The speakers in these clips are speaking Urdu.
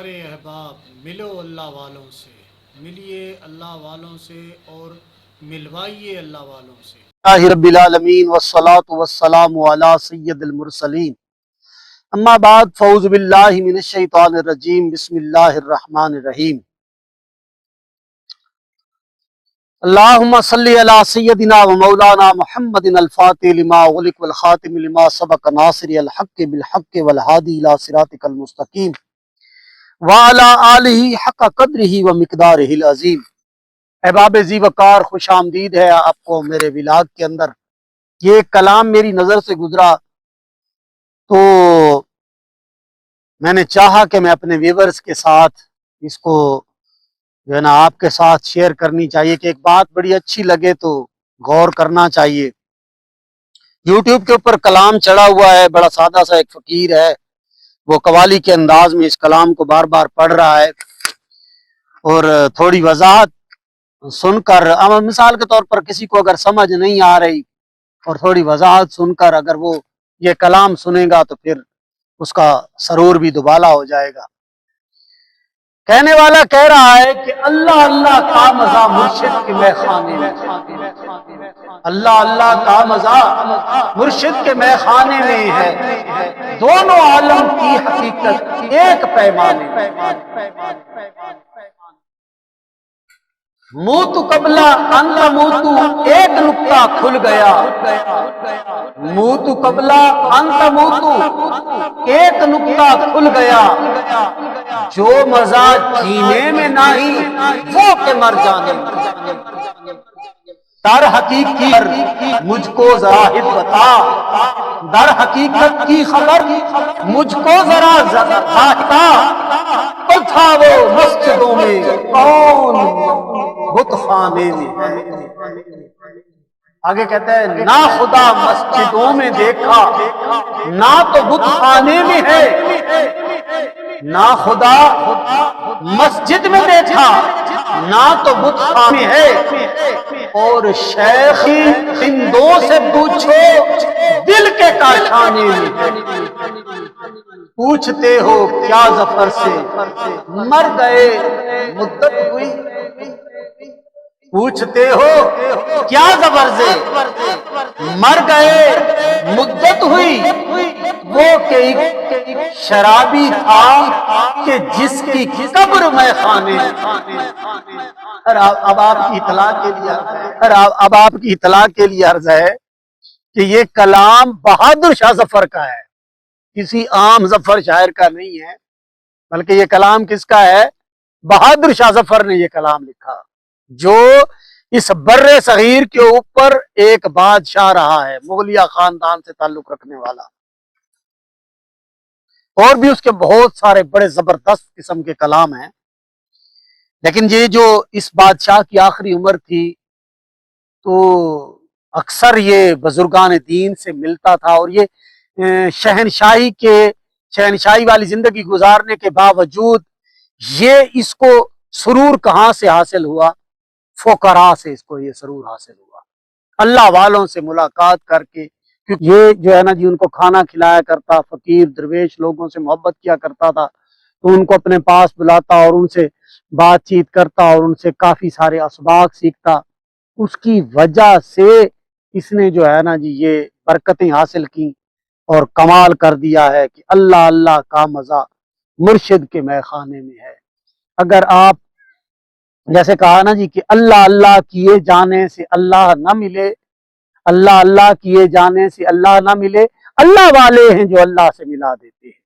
پیارے احباب، ملو اللہ والوں سے، ملیے اللہ والوں سے اور ملوائیے اللہ والوں سے۔ اللہ رب العالمین والصلاة والسلام علی سید المرسلین، اما بعد فاعوذ باللہ من الشیطان الرجیم، بسم اللہ الرحمن الرحیم۔ اللہم صلی علی سیدنا و مولانا محمد الفاتح لما غلق والخاتم لما سبق ناصر الحق بالحق والہادی الی صراطک المستقیم وعلی آلہ حق قدرہ و مقدارہ العظیم۔ احباب ذی وقار، خوش آمدید ہے آپ کو میرے ولاگ کے اندر۔ یہ کلام میری نظر سے گزرا تو میں نے چاہا کہ میں اپنے ویورز کے ساتھ اس کو جو ہے نا آپ کے ساتھ شیئر کرنی چاہیے کہ ایک بات بڑی اچھی لگے تو غور کرنا چاہیے۔ یوٹیوب کے اوپر کلام چڑھا ہوا ہے، بڑا سادہ سا ایک فقیر ہے، وہ قوالی کے انداز میں اس کلام کو بار بار پڑھ رہا ہے اور تھوڑی وضاحت سن کر، مثال کے طور پر کسی کو اگر سمجھ نہیں آ رہی اور تھوڑی وضاحت سن کر اگر وہ یہ کلام سنے گا تو پھر اس کا سرور بھی دوبالا ہو جائے گا۔ کہنے والا کہہ رہا ہے کہ اللہ اللہ کا مزہ مرشد کے میخانے میں، اللہ اللہ کا مزہ مرشد کے میخانے میں ہے، دونوں عالم کی حقیقت ایک پیمانے میں۔ موتو قبلہ انت موتو، ایک نکتہ کھل گیا، موتو قبلہ انت موتو، ایک نکتہ کھل گیا، جو مزہ جینے میں نہیں وہ کہ مر جانے میں۔ در حقیقت مجھ کو ذرا بتا، در حقیقت کی خبر مجھ کو ذرا بتا، تو تھا وہ مسجدوں میں کون بت خانے میں۔ آگے کہتا ہے نہ خدا مسجدوں میں دیکھا، نہ تو بت خانے میں ہے، نہ خدا مسجد میں دیکھا، نہ تو بت خانے میں ہے، اور شیخی ہندوں سے پوچھو دل کے کارخانے میں۔ پوچھتے ہو کیا ظفر سے مر گئے مدت ہوئی، پوچھتے ہو کیا ظفر سے مر گئے مدت ہوئی، وہ کہ ایک شرابی تھا کہ جس کی قبر میں خانے۔ اب آپ کی اطلاع کے لیے عرض ہے کہ یہ کلام بہادر شاہ ظفر کا ہے، کسی عام ظفر شاعر کا نہیں ہے، بلکہ یہ کلام کس کا ہے؟ بہادر شاہ ظفر نے یہ کلام لکھا، جو اس بر صغیر کے اوپر ایک بادشاہ رہا ہے، مغلیہ خاندان سے تعلق رکھنے والا، اور بھی اس کے بہت سارے بڑے زبردست قسم کے کلام ہیں۔ لیکن یہ جو اس بادشاہ کی آخری عمر تھی تو اکثر یہ بزرگان دین سے ملتا تھا، اور یہ شہنشاہی والی زندگی گزارنے کے باوجود یہ اس کو سرور کہاں سے حاصل ہوا؟ فقراء سے اس کو یہ سرور حاصل ہوا، اللہ والوں سے ملاقات کر کے، کیونکہ یہ جو ہے نا جی ان کو کھانا کھلایا کرتا، فقیر درویش لوگوں سے محبت کیا کرتا تھا، تو ان کو اپنے پاس بلاتا اور ان سے بات چیت کرتا اور ان سے کافی سارے اسباق سیکھتا۔ اس کی وجہ سے اس نے جو ہے نا جی یہ برکتیں حاصل کی اور کمال کر دیا ہے کہ اللہ اللہ کا مزہ مرشد کے میخانے میں ہے۔ اگر آپ جیسے کہا نا جی کہ اللہ اللہ کیے جانے سے اللہ نہ ملے، اللہ اللہ کیے جانے سے اللہ نہ ملے، اللہ والے ہیں جو اللہ سے ملا دیتے ہیں۔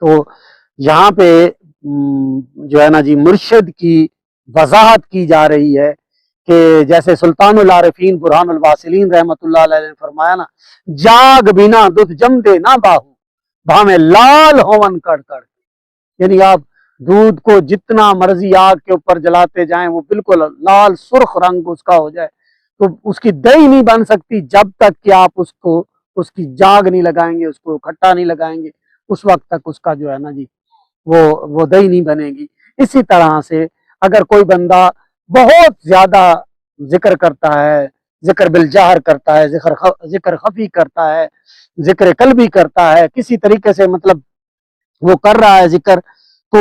تو یہاں پہ جو ہے نا جی مرشد کی وضاحت کی جا رہی ہے کہ جیسے سلطان العارفین برہان الواصلین رحمت اللہ علیہ نے فرمایا نا، جاگ بنا دودھ جم دے نہ باہو بھامے لال ہون کڑ کڑ، یعنی آپ دودھ کو جتنا مرضی آگ کے اوپر جلاتے جائیں وہ بالکل لال سرخ رنگ اس کا ہو جائے تو اس کی دہی نہیں بن سکتی جب تک کہ آپ اس کی جاگ نہیں لگائیں گے، اس کو کھٹا نہیں لگائیں گے، اس وقت تک اس کا جو ہے نا جی وہ دہی نہیں بنے گی۔ اسی طرح سے اگر کوئی بندہ بہت زیادہ ذکر کرتا ہے، ذکر بالجہر کرتا ہے، ذکر خفی کرتا ہے، ذکر قلبی کرتا ہے، کسی طریقے سے مطلب وہ کر رہا ہے ذکر، تو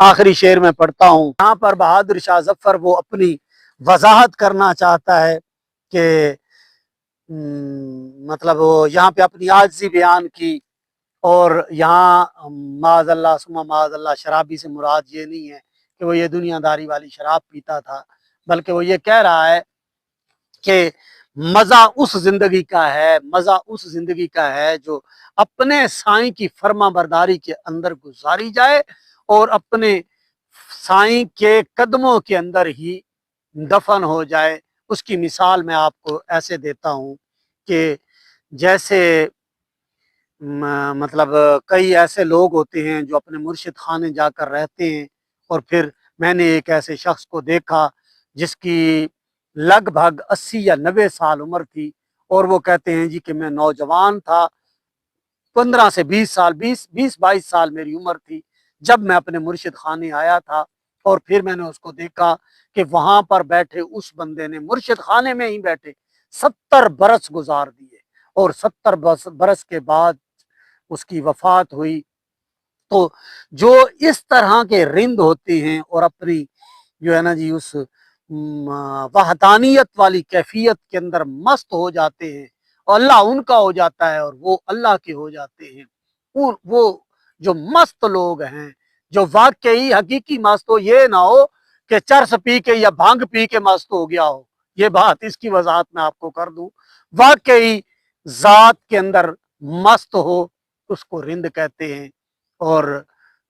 آخری شعر میں پڑھتا ہوں. یہاں پر بہادر شاہ ظفر وہ اپنی وضاحت کرنا چاہتا ہے کہ مطلب وہ یہاں پہ اپنی عاجزی بیان کی، اور یہاں معاذ اللہ ثم معاذ اللہ شرابی سے مراد یہ نہیں ہے کہ وہ یہ دنیا داری والی شراب پیتا تھا، بلکہ وہ یہ کہہ رہا ہے کہ مزہ اس زندگی کا ہے، مزہ اس زندگی کا ہے جو اپنے سائیں کی فرما برداری کے اندر گزاری جائے اور اپنے سائیں کے قدموں کے اندر ہی دفن ہو جائے. اس کی مثال میں آپ کو ایسے دیتا ہوں کہ جیسے مطلب کئی ایسے لوگ ہوتے ہیں جو اپنے مرشد خانے جا کر رہتے ہیں، اور پھر میں نے ایک ایسے شخص کو دیکھا جس کی لگ بھگ 80 یا 90 سال عمر تھی، اور وہ کہتے ہیں جی کہ میں نوجوان تھا، 15 سے 20 سال 22 سال میری عمر تھی جب میں اپنے مرشد خانے آیا تھا، اور پھر میں نے اس کو دیکھا کہ وہاں پر بیٹھے اس بندے نے مرشد خانے میں ہی بیٹھے 70 برس گزار دیے، اور 70 برس کے بعد اس کی وفات ہوئی. تو جو اس طرح کے رند ہوتے ہیں اور اپنی جو ہے نا جی اس وحدانیت والی کیفیت کے اندر مست ہو جاتے ہیں، اور اللہ ان کا ہو جاتا ہے اور وہ اللہ کے ہو جاتے ہیں. وہ جو مست لوگ ہیں، جو واقعی حقیقی مست ہو، یہ نہ ہو کہ چرس پی کے یا بھانگ پی کے مست ہو گیا ہو. یہ بات اس کی وضاحت میں آپ کو کر دوں، واقعی ذات کے اندر مست ہو اس کو رند کہتے ہیں. اور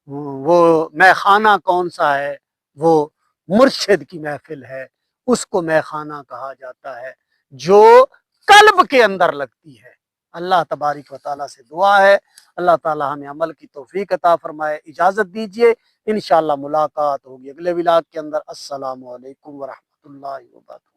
وہ مے خانہ کون سا ہے؟ وہ مرشد کی محفل ہے، اس کو مے خانہ کہا جاتا ہے جو قلب کے اندر لگتی ہے. اللہ تبارک و تعالیٰ سے دعا ہے اللہ تعالیٰ ہمیں عمل کی توفیق عطا فرمائے. اجازت دیجیے، انشاءاللہ ملاقات ہوگی اگلے ولاگ کے اندر. السلام علیکم ورحمۃ اللہ وبرکاتہ.